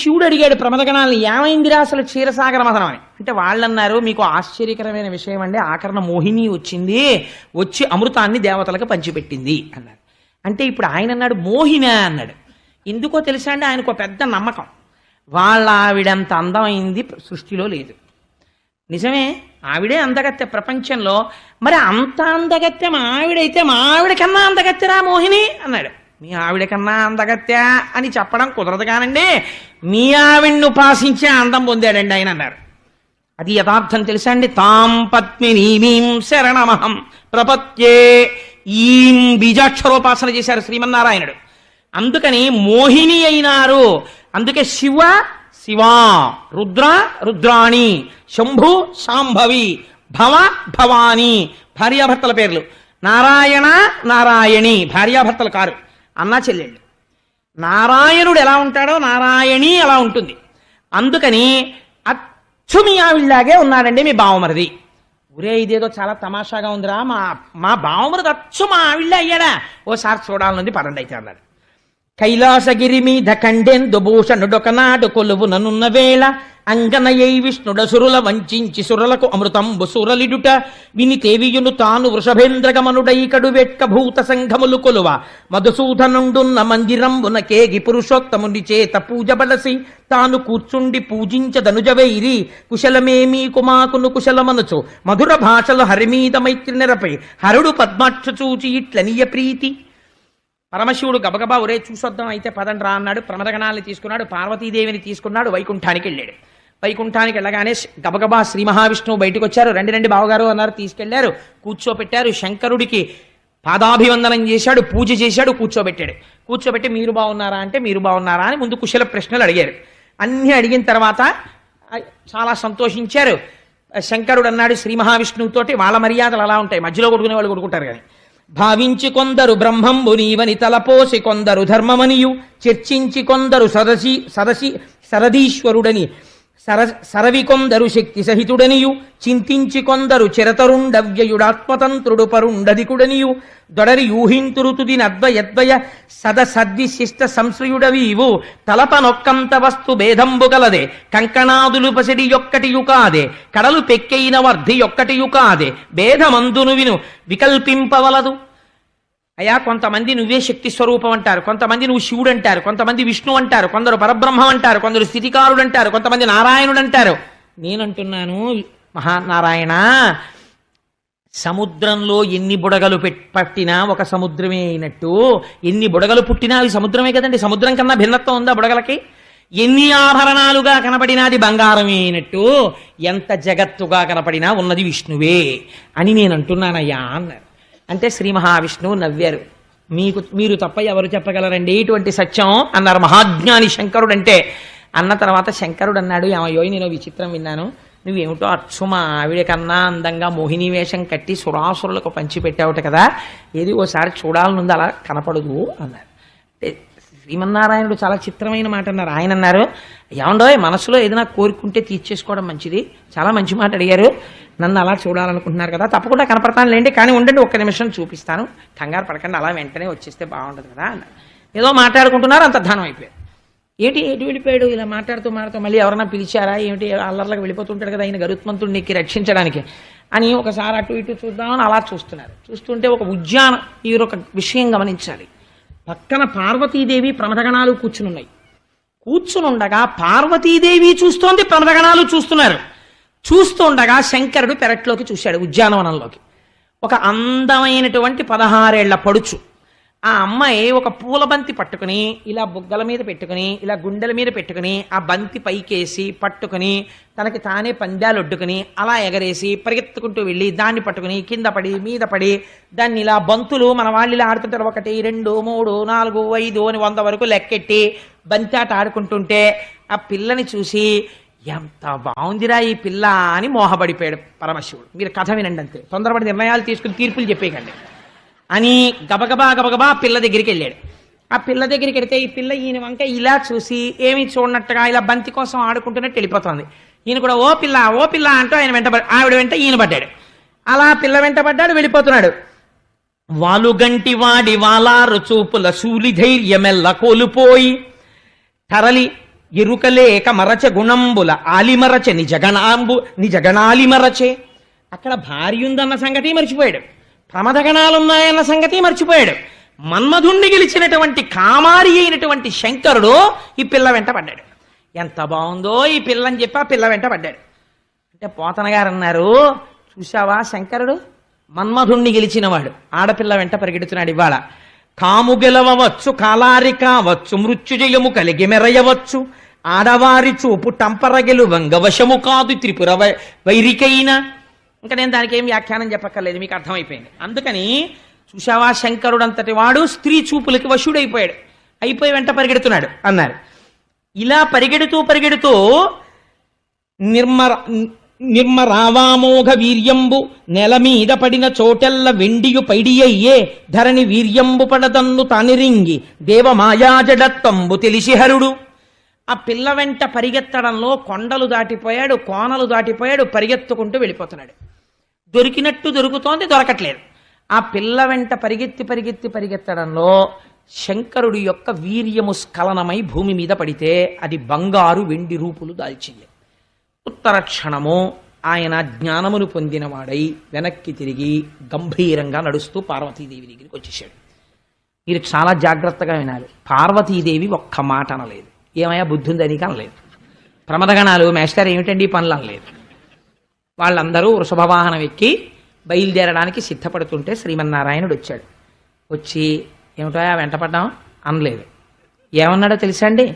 శివుడు అడిగాడు ప్రమదగణాలను, ఏమైందిరా అసలు క్షీరసాగర మథనం అని. అంటే వాళ్ళన్నారు, మీకు ఆశ్చర్యకరమైన విషయం అండి, ఆఖరణ మోహిని వచ్చింది, వచ్చి అమృతాన్ని దేవతలకు పంచిపెట్టింది అన్నారు. అంటే ఇప్పుడు ఆయన అన్నాడు మోహిన అన్నాడు. ఎందుకో తెలుసా అండి, ఆయనకు ఒక పెద్ద నమ్మకం, వాళ్ళ ఆవిడంత అందమైంది సృష్టిలో లేదు. నిజమే, ఆవిడే అందగత్తె ప్రపంచంలో. మరి అంత అందగత్తె మా ఆవిడైతే మా ఆవిడ కన్నా అందగత్తెరా మోహిని అన్నాడు. మీ ఆవిడ కన్నా అందగత్తె అని చెప్పడం కుదరదు కానండి, మీ ఆవిడ్ని ఉపాసించే అందం పొందాడండి ఆయన అన్నారు. అది యథార్థం తెలుసా అండి. తాం పద్మినీమీం శరణమహం ప్రపత్యే, ఈం బీజాక్షరోపాసన చేశారు శ్రీమన్నారాయణుడు. అందుకని మోహిని అయినారు. అందుకే శివ శివా, రుద్ర రుద్రాణి, శంభు శాంభవి, భవ భవాని భార్యాభర్తల పేర్లు. నారాయణ నారాయణి భార్యాభర్తలు కారు, అన్నా చెల్లెళ్ళు. నారాయణుడు ఎలా ఉంటాడో నారాయణి అలా ఉంటుంది. అందుకని అచ్చు మీ ఆవిళ్ళలాగే ఉన్నాడండి మీ బావమరిది. ఒరే ఇదేదో చాలా తమాషాగా ఉందిరా, మా బావమరిది అచ్చు మా ఆవిళ్ళ అయ్యాడా, ఓసారి చూడాలనుంది పదండి అయితే అన్నాడు. కైలాసగిరి మీద ఖండెందు భూషణుడొకనాడు కొలువుననున్న వేళ, అంగనయై విష్ణుడ సురుల వంచించి సురలకు అమృతంబు సురలిడుట, విని తేవియును తాను వృషభేంద్రగమనుడై కడు వెట్క భూత సంఘములు కొలువ, మధుసూదనుండున్న మందిరంబున కేగి పురుషోత్తముని చేత పూజ బలసి, తాను కూర్చుండి పూజించదనుజవైరి కుశలమేమీ కుమాకును కుశలమనుచు, మధుర భాషలు హరిమీద మైత్రి నెరపై హరుడు పద్మాక్ష చూచి ఇట్లనియ ప్రీతి. పరమశివుడు గబగబా ఒరే చూసొద్దాం అయితే పదండ్రా అన్నాడు. ప్రమదగణాలని తీసుకున్నాడు, పార్వతీదేవిని తీసుకున్నాడు, వైకుంఠానికి వెళ్ళాడు. వైకుంఠానికి వెళ్ళగానే గబగబా శ్రీ మహావిష్ణువు బయటకు వచ్చారు. రండి రండి బావగారు అన్నారు, తీసుకెళ్లారు, కూర్చోపెట్టారు. శంకరుడికి పాదాభివందనం చేశాడు, పూజ చేశాడు, కూర్చోబెట్టాడు. కూర్చోబెట్టి మీరు బాగున్నారా అంటే మీరు బాగున్నారా అని ముందు కుశల ప్రశ్నలు అడిగారు. అన్నీ అడిగిన తర్వాత చాలా సంతోషించారు. శంకరుడు అన్నాడు శ్రీ మహావిష్ణువుతోటి, వాళ్ళ మర్యాదలు అలా ఉంటాయి, మధ్యలో కొడుకునే వాళ్ళు కొడుకుంటారు కానీ, భావించి కొందరు బ్రహ్మంబు నీవని తలపోసి కొందరు ధర్మమనియు, చర్చించి కొందరు సరదీశ్వరుడని సరవి కొందరు శక్తి సహితుడనియు, చింతించి కొందరు చిరతరుండవ్యయుడాత్మతంత్రుడు పరుండధికుడనియు, దొడరి యూహింతురు తుది నద్వయద్వయ సదసద్విశిష్ట సంశ్రయుడవీవు, తలపనొక్కంత వస్తు భేదంబు గలదే, కంకణాదులు పసిడి యొక్కటియు కాదే, కడలు పెక్కైన వర్ధి యొక్కటియు కాదే, భేదమందును విను వికల్పింపవలదు. అయ్యా కొంతమంది నువ్వే శక్తి స్వరూపం అంటారు, కొంతమంది నువ్వు శివుడు అంటారు, కొంతమంది విష్ణు అంటారు, కొందరు పరబ్రహ్మం అంటారు, కొందరు స్థితికారుడు అంటారు, కొంతమంది నారాయణుడు అంటారు. నేనంటున్నాను మహానారాయణ, సముద్రంలో ఎన్ని బుడగలు పట్టినా ఒక సముద్రమే అయినట్టు, ఎన్ని బుడగలు పుట్టినా అవి సముద్రమే కదండి. సముద్రం కన్నా భిన్నత్వం ఉందా బుడగలకి? ఎన్ని ఆభరణాలుగా కనపడినాది బంగారమే అయినట్టు, ఎంత జగత్తుగా కనపడినా ఉన్నది విష్ణువే అని నేను అంటున్నానయ్యా అన్నారు. అంటే శ్రీ మహావిష్ణువు నవ్వారు. మీరు తప్ప ఎవరు చెప్పగలరండి ఇటువంటి సత్యం అన్నారు మహాజ్ఞాని శంకరుడు. అంటే అన్న తర్వాత శంకరుడు అన్నాడు, ఏమయ్యో నేను విచిత్రం విన్నాను, నువ్వేమిటో అచ్చు మా ఆవిడ కన్నా అందంగా మోహిని వేషం కట్టి సురాసురులకు పంచిపెట్టావుట కదా, ఏది ఓసారి చూడాలనుంది, అలా కనపడదు అన్నారు. అంటే శ్రీమన్నారాయణుడు చాలా చిత్రమైన మాట అన్నారు. ఆయన అన్నారు, ఏమండో మనసులో ఏదైనా కోరుకుంటే తీర్చేసుకోవడం మంచిది, చాలా మంచి మాట అడిగారు, నన్ను అలా చూడాలనుకుంటున్నారు కదా, తప్పకుండా కనపడతాను లేండి, కానీ ఉండండి ఒక్క నిమిషం చూపిస్తాను, కంగారు పడకండి, అలా వెంటనే వచ్చేస్తే బాగుంటుంది కదా అన్నారు. ఏదో మాట్లాడుకుంటున్నారు, అంతర్ధానం అయిపోయారు. ఏటి వెళ్ళిపోయాడు, ఇలా మాట్లాడుతూ మళ్ళీ ఎవరైనా పిలిచారా ఏమిటి, అల్లర్లకు వెళ్ళిపోతుంటాడు కదా ఆయన గరుత్మంతుడిని ఎక్కి రక్షించడానికి అని ఒకసారి అటు ఇటు చూద్దామని అలా చూస్తున్నారు. చూస్తుంటే ఒక ఉద్యానం, మీరు ఒక విషయం గమనించాలి, పక్కన పార్వతీదేవి ప్రమదగణాలు కూర్చునుండగా పార్వతీదేవి చూస్తోంది, ప్రమదగణాలు చూస్తున్నారు. చూస్తుండగా శంకరుడు పెరట్లోకి చూశాడు, ఉద్యానవనంలోకి. ఒక అందమైనటువంటి 16 ఏళ్ల పడుచు ఆ అమ్మాయి ఒక పూల బంతి పట్టుకుని ఇలా బుగ్గల మీద పెట్టుకుని ఇలా గుండెల మీద పెట్టుకుని ఆ బంతి పైకేసి పట్టుకుని తనకి తానే పందాలు ఒడ్డుకుని అలా ఎగరేసి పరిగెత్తుకుంటూ వెళ్ళి దాన్ని పట్టుకుని కింద పడి మీద పడి దాన్ని ఇలా బంతులు మన వాళ్ళు ఇలా ఆడుతుంటారు, 1 2 3 4 5 అని 100 వరకు లెక్కెట్టి బంతి ఆట ఆడుకుంటుంటే ఆ పిల్లని చూసి ఎంత బాగుందిరా ఈ పిల్ల అని మోహపడిపోయాడు పరమశివుడు. మీరు కథ వినండి అంతే, తొందరపడి నిర్ణయాలు తీసుకుని తీర్పులు చెప్పేయకండి అని గబగబా పిల్ల దగ్గరికి వెళ్ళాడు. ఆ పిల్ల దగ్గరికి వెళితే ఈ పిల్ల ఈయన వంక ఇలా చూసి ఏమి చూడనట్టుగా ఇలా బంతి కోసం ఆడుకుంటున్నట్టు వెళ్ళిపోతుంది. ఈయన కూడా ఓ పిల్ల అంటూ ఆయన ఆవిడ వెంట ఈయన పడ్డాడు. అలా పిల్ల వెంట పడ్డాడు, వెళ్ళిపోతున్నాడు. వాలుగంటి వాడి వాలారు చూపుల శూలి ధైర్యమెల్ల కోల్పోయి తరలి ఎరుకలేక మరచ గుణంబుల ఆలిమరచ నిజగణాలిమరచే. అక్కడ భార్య ఉందన్న సంగతి మర్చిపోయాడు, ప్రమదగణాలున్నాయన్న సంగతి మర్చిపోయాడు. మన్మధుణ్ణి గెలిచినటువంటి కామారి అయినటువంటి శంకరుడు ఈ పిల్ల వెంట పడ్డాడు. ఎంత బాగుందో ఈ పిల్లని చెప్పి ఆ పిల్ల వెంట పడ్డాడు. అంటే పోతన గారు అన్నారు, చూశావా శంకరుడు మన్మధుణ్ణి గెలిచినవాడు ఆడపిల్ల వెంట పరిగెడుతున్నాడు. ఇవాళ కాము గెలవచ్చు, కాలారి కావచ్చు, మృత్యుజయము కలిగి మెరయవచ్చు, ఆడవారి చూపు టంపరగెలు వంగవశము కాదు త్రిపుర వైరికైన. ఇంకా నేను దానికి ఏం వ్యాఖ్యానం చెప్పక్కర్లేదు, మీకు అర్థమైపోయింది. అందుకని చూశావా శంకరుడు అంతటి వాడు స్త్రీ చూపులకి వశుడైపోయాడు, అయిపోయి వెంట పరిగెడుతున్నాడు అన్నారు. ఇలా పరిగెడుతూ పరిగెడుతూ నిర్మరావామోఘ వీర్యంబు నెల మీద పడిన చోటెల్ల వెండియు పైడియ్యే ధరణి వీర్యంబు పడదన్ను తానిరింగి దేవమాయాజడత్వంబు తెలిసిహరుడు. ఆ పిల్ల వెంట పరిగెత్తడంలో కొండలు దాటిపోయాడు, కోనలు దాటిపోయాడు, పరిగెత్తుకుంటూ వెళ్ళిపోతున్నాడు. దొరికినట్టు దొరుకుతోంది, దొరకట్లేదు. ఆ పిల్ల వెంట పరిగెత్తడంలో శంకరుడి యొక్క వీర్యము స్ఖలనమై భూమి మీద పడితే అది బంగారు వెండి రూపులు దాల్చింది. ఉత్తర క్షణము ఆయన జ్ఞానమును పొందినవాడై వెనక్కి తిరిగి గంభీరంగా నడుస్తూ పార్వతీదేవి దగ్గరికి వచ్చేసాడు. మీరు చాలా జాగ్రత్తగా వినాలి. పార్వతీదేవి ఒక్క మాట అనలేదు, ఏమయ్యా బుద్ధి ఉందని అనలేదు. ప్రమదగణాలు మేస్టర్ ఏమిటండి పనులు అనలేదు. వాళ్ళందరూ వృషభవాహనం ఎక్కి బయలుదేరడానికి సిద్ధపడుతుంటే శ్రీమన్నారాయణుడు వచ్చాడు. వచ్చి ఏమిటో వెంటపడ్డాం అనలేదు. ఏమన్నాడో తెలుసా అండి?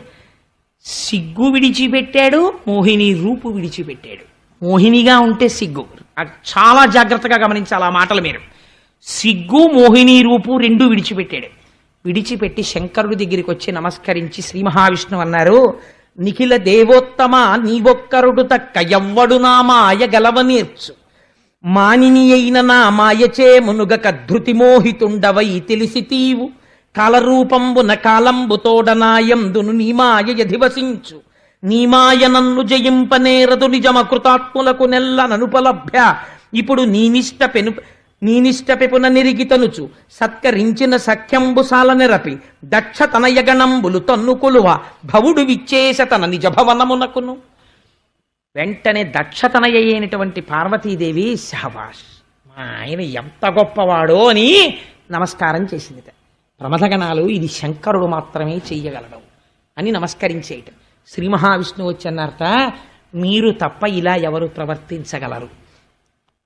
సిగ్గు విడిచిపెట్టాడు, మోహిని రూపు విడిచిపెట్టాడు. మోహినిగా ఉంటే సిగ్గు, చాలా జాగ్రత్తగా గమనించాలి ఆ మాటలు మీరు. సిగ్గు మోహిని రూపు రెండు విడిచిపెట్టాడు. విడిచిపెట్టి శంకరుడి దగ్గరికి వచ్చి నమస్కరించి శ్రీ మహావిష్ణువు అన్నారు, నిఖిల దేవోత్తమ నీవొక్కరుడు తక్క ఎవ్వడు నా మాయ గలవ నేర్చు, మానిని అయిన నా మాయచే మునుగక ధృతి మోహితుండవై తెలిసి తీవు, కాలరూపంబున కాలంబు తోడనాయందును నీమాయ యధివసించు, నీమాయ నన్ను జయింపనేరదు నిజమ కృతాత్ములకు నెల్ల ననుపలభ్య, ఇప్పుడు నీనిష్ట పెపున నిరిగితనుచు సత్కరించిన సఖ్యంబు సాల నెరపి దక్ష తనయగణంబులు తన్ను కొలువ భవుడు విచ్చేస తన నిజ భవనమునకును. వెంటనే దక్షతనయ అయినటువంటి పార్వతీదేవి శహబాష్, మా ఆయన ఎంత గొప్పవాడో అని నమస్కారం చేసింది. ప్రమథగణాలు ఇది శంకరుడు మాత్రమే చెయ్యగలడు అని నమస్కరించేయటం. శ్రీ మహావిష్ణువు వచ్చి అన్నారట, మీరు తప్ప ఇలా ఎవరు ప్రవర్తించగలరు?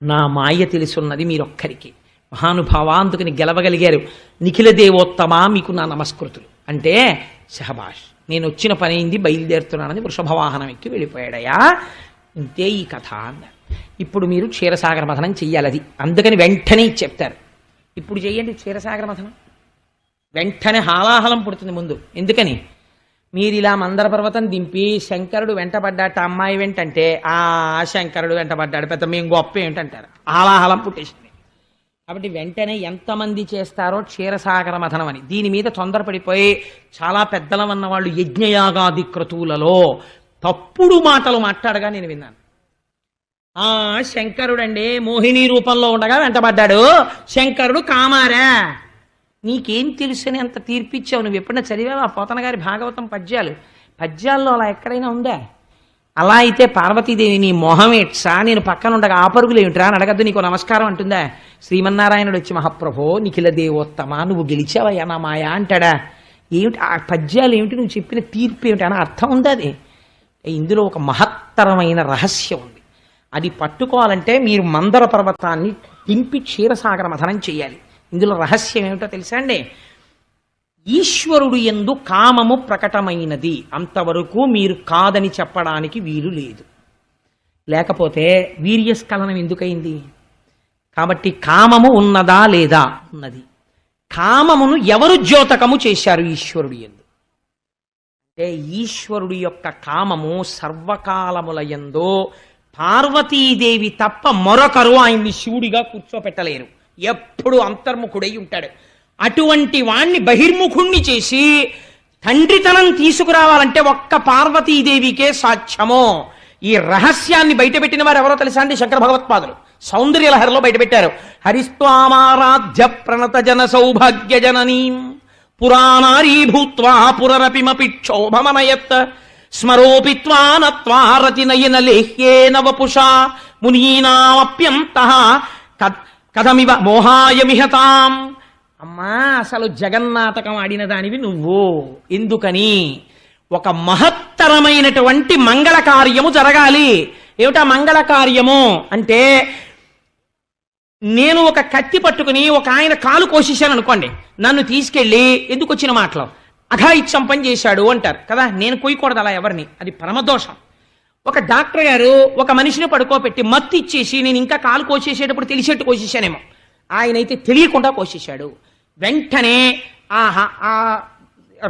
నా మాయ తెలుసున్నది మీరొక్కరికి. మహానుభావ, అందుకని గెలవగలిగారు. నిఖిల దేవోత్తమ మీకు నా నమస్కృతులు అంటే శహబాష్, నేను వచ్చిన పని అయింది, బయలుదేరుతున్నానని వృషభవాహనం ఎక్కి వెళ్ళిపోయాడయా. ఇంతే ఈ కథ అన్నారు. ఇప్పుడు మీరు క్షీరసాగర మథనం చెయ్యాలి. అది అందుకని వెంటనే చెప్తారు, ఇప్పుడు చెయ్యండి క్షీరసాగర మథనం. వెంటనే హాలాహలం పుడుతుంది ముందు. ఎందుకని? మీరు ఇలా మందర పర్వతం దింపి శంకరుడు వెంటబడ్డాట అమ్మాయి వెంటంటే ఆ శంకరుడు వెంటబడ్డాడు పెద్ద మేము గొప్ప ఏంటంటారు. హాలాహలం పుట్టేసింది. కాబట్టి వెంటనే ఎంతమంది చేస్తారో క్షీరసాగర మథనం అని. దీని మీద తొందరపడిపోయి చాలా పెద్దలం అన్న వాళ్ళు యజ్ఞయాగాది క్రతువులలో తప్పుడు మాటలు మాట్లాడగా నేను విన్నాను. ఆ శంకరుడండి మోహిని రూపంలో ఉండగా వెంటబడ్డాడు, శంకరుడు కామారా. నీకేం తెలుసని అంత తీర్పిచ్చావు? నువ్వు ఎప్పుడైనా చదివావా పోతన గారి భాగవతం పద్యాల్లో అలా ఎక్కడైనా ఉందా? అలా అయితే పార్వతీదేవి నీ మొహమేట్సా, నేను పక్కన ఉండగా ఆ పరుగులు ఏమిట్రా అని అడగద్దు, నీకు నమస్కారం అంటుందా? శ్రీమన్నారాయణుడు వచ్చి మహాప్రభో నిఖిల దేవోత్తమ నువ్వు గెలిచావయ్యా నా మాయా అంటాడా? ఏమిటి ఆ పద్యాలు ఏమిటి, నువ్వు చెప్పిన తీర్పు ఏమిటి అని అర్థం ఉందా? అది ఇందులో ఒక మహత్తరమైన రహస్యం ఉంది. అది పట్టుకోవాలంటే మీరు మందర పర్వతాన్ని దింపి క్షీరసాగర మథనం చేయాలి. ఇందులో రహస్యం ఏమిటో తెలుసా అండి? ఈశ్వరుడు యందు కామము ప్రకటమైనది, అంతవరకు మీరు కాదని చెప్పడానికి వీలు లేదు. లేకపోతే వీర్యస్ఖలనం ఎందుకైంది? కాబట్టి కామము ఉన్నదా లేదా? ఉన్నది. కామమును ఎవరు ద్యోతకము చేశారు? ఈశ్వరుడు యందు. అంటే ఈశ్వరుడి యొక్క కామము సర్వకాలముల యందు పార్వతీదేవి తప్ప మరొకరు ఆయన్ని శివుడిగా కూర్చోపెట్టలేరు. ఎప్పుడు అంతర్ముఖుడై ఉంటాడు. అటువంటి వాణ్ణి బహిర్ముఖుణ్ణి చేసి తండ్రితనం తీసుకురావాలంటే ఒక్క పార్వతీదేవికే సాధ్యమో. ఈ రహస్యాన్ని బయటపెట్టిన వారు ఎవరో తెలుసా అండి? శంకర భగవత్పాదులు సౌందర్యలహరిలో బయటపెట్టారు. హరిస్వామారాధ్య ప్రణత జన సౌభాగ్య జననీం పురాణారీ భూత్వా పురరపిమపి క్షోభమనయత్ స్మరోపిత్వానత్వారతినయన లేహ్యేన వపుషా మునీనామప్యంతః కథమివ మోహాయమిహతాం. అమ్మా, అసలు జగన్నాటకం ఆడిన దానివి నువ్వు. ఎందుకని? ఒక మహత్తరమైనటువంటి మంగళ కార్యము జరగాలి. ఏమిటా మంగళ కార్యము అంటే, నేను ఒక కత్తి పట్టుకుని ఒక ఆయన కాలు కోసేశాను అనుకోండి, నన్ను తీసుకెళ్ళి ఎందుకు వచ్చిన మాటలో అఘాయిత్యం పని చేశాడు అంటారు కదా. నేను కొయ్యకూడదు అలా ఎవరిని, అది పరమదోషం. ఒక డాక్టర్ గారు ఒక మనిషిని పడుకోబెట్టి మత్తు ఇచ్చేసి నేను ఇంకా కాలు కోసేసేటప్పుడు తెలిసేట్టు కోసేసానేమో, ఆయనైతే తెలియకుండా కోసేశాడు. వెంటనే ఆ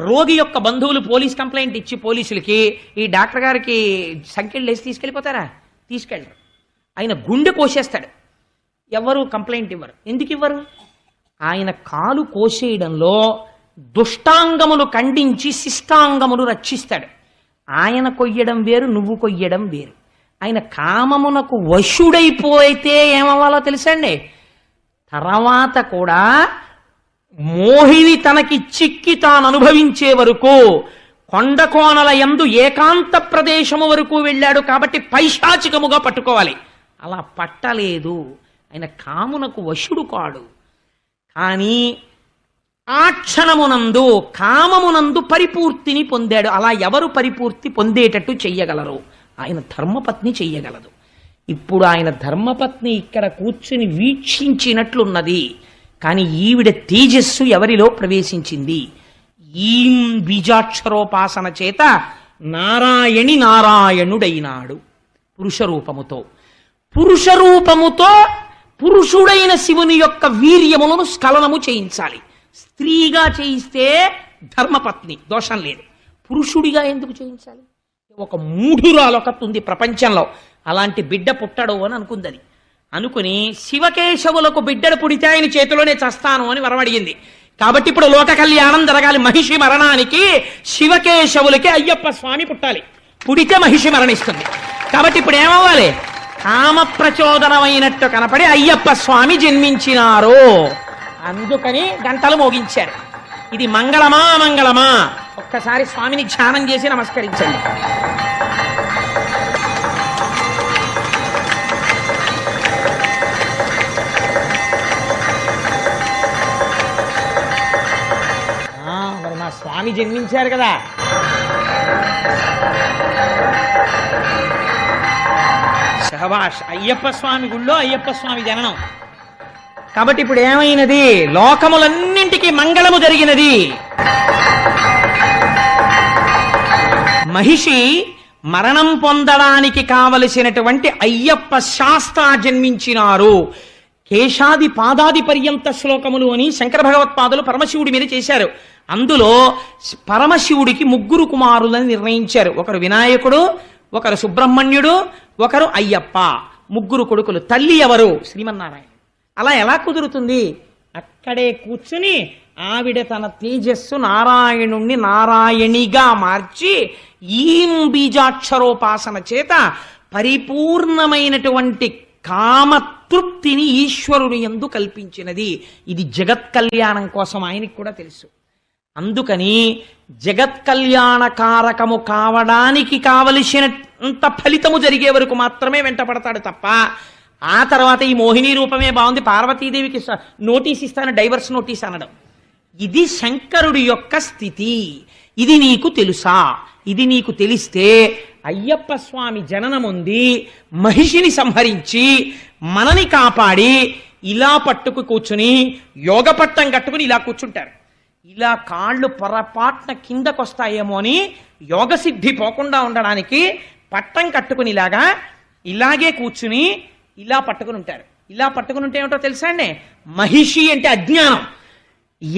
రోగి యొక్క బంధువులు పోలీస్ కంప్లైంట్ ఇచ్చి పోలీసులకి ఈ డాక్టర్ గారికి సంఖ్యలు వేసి తీసుకెళ్ళిపోతారా? తీసుకెళ్ళరు. ఆయన గుండె కోసేస్తాడు. ఎవరు కంప్లైంట్ ఇవ్వరు. ఎందుకు ఇవ్వరు? ఆయన కాలు కోసేయడంలో దుష్టాంగములు ఖండించి శిష్టాంగములు రక్షిస్తాడు. ఆయన కొయ్యడం వేరు, నువ్వు కొయ్యడం వేరు. ఆయన కామమునకు వశుడైపోయితే ఏమవ్వాలో తెలుసండి, తర్వాత కూడా మోహిని తనకి చిక్కి తాను అనుభవించే వరకు కొండ కోనల యందు ఏకాంత ప్రదేశము వరకు వెళ్ళాడు కాబట్టి పైశాచికముగా పట్టుకోవాలి. అలా పట్టలేదు. ఆయన కామునకు వశుడు కాడు. కానీ ఆ క్షణమునందు కామమునందు పరిపూర్తిని పొందాడు. అలా ఎవరు పరిపూర్తి పొందేటట్టు చెయ్యగలరు? ఆయన ధర్మపత్ని చెయ్యగలదు. ఇప్పుడు ఆయన ధర్మపత్ని ఇక్కడ కూర్చుని వీక్షించినట్లున్నది. కానీ ఈవిడ తేజస్సు ఎవరిలో ప్రవేశించింది? ఈం బీజాక్షరోపాసన చేత నారాయణి నారాయణుడైనాడు పురుషరూపముతో. పురుషరూపముతో పురుషుడైన శివుని యొక్క వీర్యములను స్ఖలనము చేయించాలి. స్త్రీగా చేయిస్తే ధర్మపత్ని, దోషం లేదు. పురుషుడిగా ఎందుకు చేయించాలి? ఒక మూఢురాలొకటి ఉంది ప్రపంచంలో, అలాంటి బిడ్డ పుట్టడు అని అనుకుంది. అది అనుకుని శివకేశవులకు బిడ్డడు పుడితే ఆయన చేతిలోనే చస్తాను అని వరమడిగింది. కాబట్టి ఇప్పుడు లోక కళ్యాణం జరగాలి. మహిషి మరణానికి శివకేశవులకి అయ్యప్ప స్వామి పుట్టాలి. పుడితే మహిషి మరణిస్తుంది. కాబట్టి ఇప్పుడు ఏమవ్వాలి? కామ ప్రచోదనమైనట్టు కనపడి అయ్యప్ప స్వామి జన్మించినారు. అందుకని గంటలు మోగించారు. ఇది మంగళమా అమంగళమా? ఒక్కసారి స్వామిని ధ్యానం చేసి నమస్కరించండి. మరి మా స్వామి జన్మించారు కదా. శహబాష్. అయ్యప్ప స్వామి గుళ్ళో అయ్యప్ప స్వామి జననం. కాబట్టి ఇప్పుడు ఏమైనది? లోకములన్నింటికీ మంగళము జరిగినది. మహిషి మరణం పొందడానికి కావలసినటువంటి అయ్యప్ప శాస్త్ర జన్మించినారు. కేశాది పాదాది పర్యంత శ్లోకములు అని శంకర భగవత్పాదులు పరమశివుడి మీద చేశారు. అందులో పరమశివుడికి 3 కుమారులని నిర్ణయించారు. ఒకరు వినాయకుడు, ఒకరు సుబ్రహ్మణ్యుడు, ఒకరు అయ్యప్ప. 3 కొడుకులు. తల్లి ఎవరు? శ్రీమన్నారాయణ. అలా ఎలా కుదురుతుంది? అక్కడే కూర్చుని ఆవిడ తన తేజస్సు నారాయణుణ్ణి నారాయణిగా మార్చి ఈం బీజాక్షరోపాసన చేత పరిపూర్ణమైనటువంటి కామతృప్తిని ఈశ్వరుని యందు కల్పించినది. ఇది జగత్ కళ్యాణం కోసం ఆయనకి కూడా తెలుసు. అందుకని జగత్ కళ్యాణ కారకము కావడానికి కావలసినంత ఫలితము జరిగే వరకు మాత్రమే వెంటపడతాడు తప్ప ఆ తర్వాత ఈ మోహిని రూపమే బాగుంది, పార్వతీదేవికి నోటీస్ ఇస్తాను, డైవర్స్ నోటీస్ అనడం, ఇది శంకరుడి యొక్క స్థితి. ఇది నీకు తెలుసా? ఇది నీకు తెలిస్తే అయ్యప్ప స్వామి జననముంది, మహిషిని సంహరించి మనని కాపాడి ఇలా పట్టుకు కూర్చుని యోగ పట్టం కట్టుకుని ఇలా కూర్చుంటారు. ఇలా కాళ్ళు పొరపాటున కిందకొస్తాయేమో అని యోగ సిద్ధి పోకుండా ఉండడానికి పట్టం కట్టుకుని ఇలాగే కూర్చుని ఇలా పట్టుకుని ఉంటారు. ఇలా పట్టుకుని ఉంటే ఏమిటో తెలుసా అండి? మహిషి అంటే అజ్ఞానం.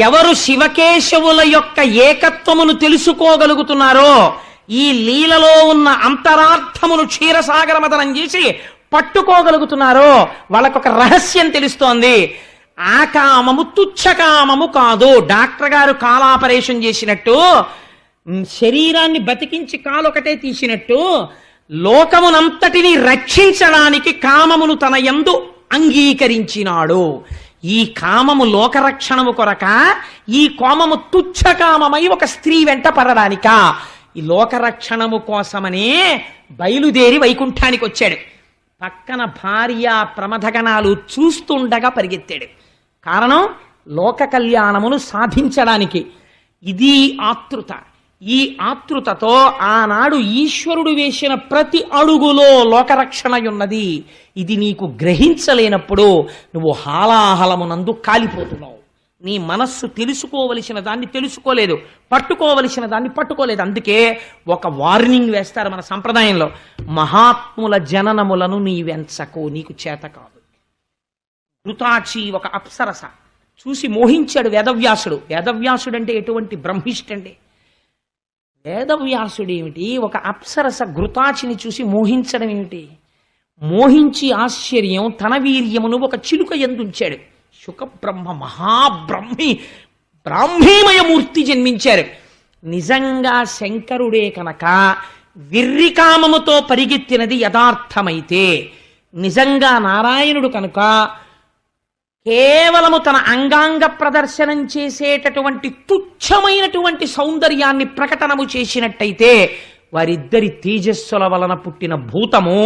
ఎవరు శివకేశవుల యొక్క ఏకత్వమును తెలుసుకోగలుగుతున్నారో, ఈ లీలలో ఉన్న అంతరార్థమును క్షీరసాగర మదనం చేసి పట్టుకోగలుగుతున్నారో వాళ్ళకొక రహస్యం తెలుస్తోంది. ఆ కామము తుచ్చకామము కాదు. డాక్టర్ గారు కాలాపరేషన్ చేసినట్టు, శరీరాన్ని బతికించి కాలు ఒకటే తీసినట్టు, లోకమునంతటిని రక్షించడానికి కామమును తన యందు అంగీకరించినాడు. ఈ కామము లోకరక్షణము కొరక, ఈ కోమము తుచ్చకామమై ఒక స్త్రీ వెంట పడడానిక? ఈ లోకరక్షణము కోసమనే బయలుదేరి వైకుంఠానికి వచ్చాడు. పక్కన భార్య ప్రమథగణాలు చూస్తుండగా పరిగెత్తాడు. కారణం లోక కళ్యాణమును సాధించడానికి. ఇది ఆతృత. ఈ ఆతృతతో ఆనాడు ఈశ్వరుడు వేసిన ప్రతి అడుగులో లోకరక్షణ ఉన్నది. ఇది నీకు గ్రహించలేనప్పుడు నువ్వు హాలాహలమునందు కాలిపోతున్నావు. నీ మనస్సు తెలుసుకోవలసిన దాన్ని తెలుసుకోలేదు, పట్టుకోవలసిన దాన్ని పట్టుకోలేదు. అందుకే ఒక వార్నింగ్ వేస్తారు మన సంప్రదాయంలో, మహాత్ముల జననములను నీవెంచకు, నీకు చేత కాదు. ఘృతాచి ఒక అప్సరస చూసి మోహించాడు వేదవ్యాసుడు. వేదవ్యాసుడు అంటే ఎటువంటి బ్రహ్మిష్ఠండి. వేదవ్యాసుడేమిటి, ఒక అప్సరస ఘృతాచిని చూసి మోహించడం ఏమిటి? మోహించి ఆశ్చర్యం తన వీర్యమును ఒక చిలుక ఎందుంచాడు. శుకబ్రహ్మ బ్రాహ్మీమయమూర్తి జన్మించారు. నిజంగా శంకరుడే కనుక విర్రికామముతో పరిగెత్తినది యథార్థమైతే, నిజంగా నారాయణుడు కనుక కేవలము తన అంగాంగ ప్రదర్శనం చేసేటటువంటి తుచ్చమైనటువంటి సౌందర్యాన్ని ప్రకటనము చేసినట్టయితే, వారిద్దరి తేజస్సుల వలన పుట్టిన భూతము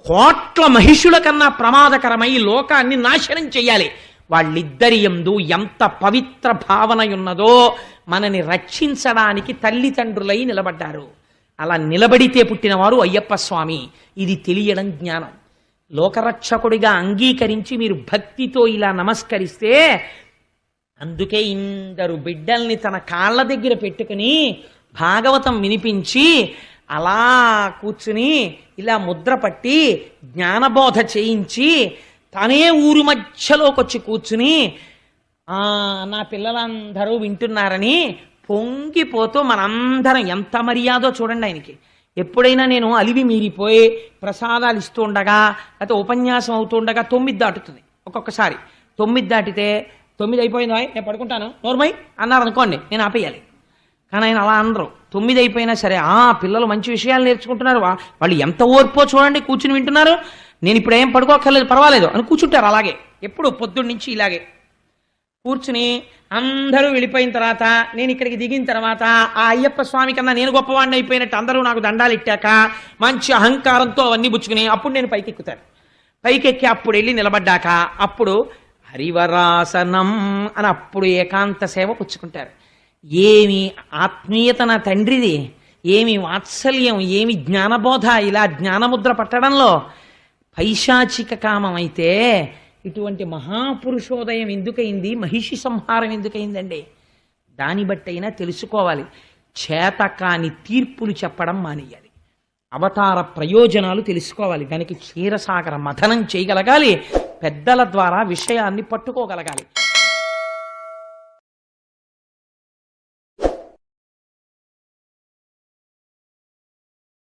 కోట్ల మహిషుల కన్నా ప్రమాదకరమై లోకాన్ని నాశనం చెయ్యాలి. వాళ్ళిద్దరి యందు ఎంత పవిత్ర భావన ఉన్నదో మనని రక్షించడానికి తల్లిదండ్రులై నిలబడ్డారు. అలా నిలబడితే పుట్టినవారు అయ్యప్ప స్వామి. ఇది తెలియడం జ్ఞానం. లోకరక్షకుడిగా అంగీకరించి మీరు భక్తితో ఇలా నమస్కరిస్తే, అందుకే ఇందరు బిడ్డల్ని తన కాళ్ళ దగ్గర పెట్టుకుని భాగవతం వినిపించి అలా కూర్చుని ఇలా ముద్ర పట్టి జ్ఞానబోధ చేయించి తనే ఊరి మధ్యలోకి వచ్చి కూర్చుని నా పిల్లలందరూ వింటున్నారని పొంగిపోతూ మనందరం ఎంత మర్యాదో చూడండి ఆయనకి. ఎప్పుడైనా నేను అలివి మీరిపోయి ప్రసాదాలు ఇస్తూ ఉండగా లేకపోతే ఉపన్యాసం అవుతూ ఉండగా 9 దాటుతుంది. ఒక్కొక్కసారి 9 దాటితే 9 అయిపోయిందా నేను పడుకుంటాను నోర్మై అన్నారు అనుకోండి, నేను ఆపేయాలి. కానీ ఆయన అలా అనరు. 9 అయిపోయినా సరే పిల్లలు మంచి విషయాలు నేర్చుకుంటున్నారు, వాళ్ళు ఎంత ఓర్పో చూడండి, కూర్చుని వింటున్నారు, నేను ఇప్పుడు ఏం పడుకోక్కర్లేదు పర్వాలేదు అని కూర్చుంటారు. అలాగే ఎప్పుడు పొద్దున్న నుంచి ఇలాగే కూర్చుని అందరూ వెళ్ళిపోయిన తర్వాత నేను ఇక్కడికి దిగిన తర్వాత ఆ అయ్యప్ప స్వామి కన్నా నేను గొప్పవాడిని అయిపోయినట్టు అందరూ నాకు దండాలు ఇట్టాక మంచి అహంకారంతో అవన్నీ పుచ్చుకుని అప్పుడు నేను పైకెక్కుతాను. పైకెక్కి అప్పుడు వెళ్ళి నిలబడ్డాక అప్పుడు హరివరాసనం అని అప్పుడు ఏకాంత సేవ పుచ్చుకుంటారు. ఏమి ఆత్మీయత నా తండ్రిది, ఏమి వాత్సల్యం, ఏమి జ్ఞానబోధ. ఇలా జ్ఞానముద్ర పట్టడంలో పైశాచిక కామం అయితే ఇటువంటి మహాపురుషోదయం ఎందుకైంది, మహిషి సంహారం ఎందుకైందండి? దాన్ని బట్టి అయినా తెలుసుకోవాలి. చేతకాని తీర్పులు చెప్పడం మానేయాలి. అవతార ప్రయోజనాలు తెలుసుకోవాలి. దానికి క్షీరసాగర మథనం చేయగలగాలి. పెద్దల ద్వారా విషయాన్ని పట్టుకోగలగాలి.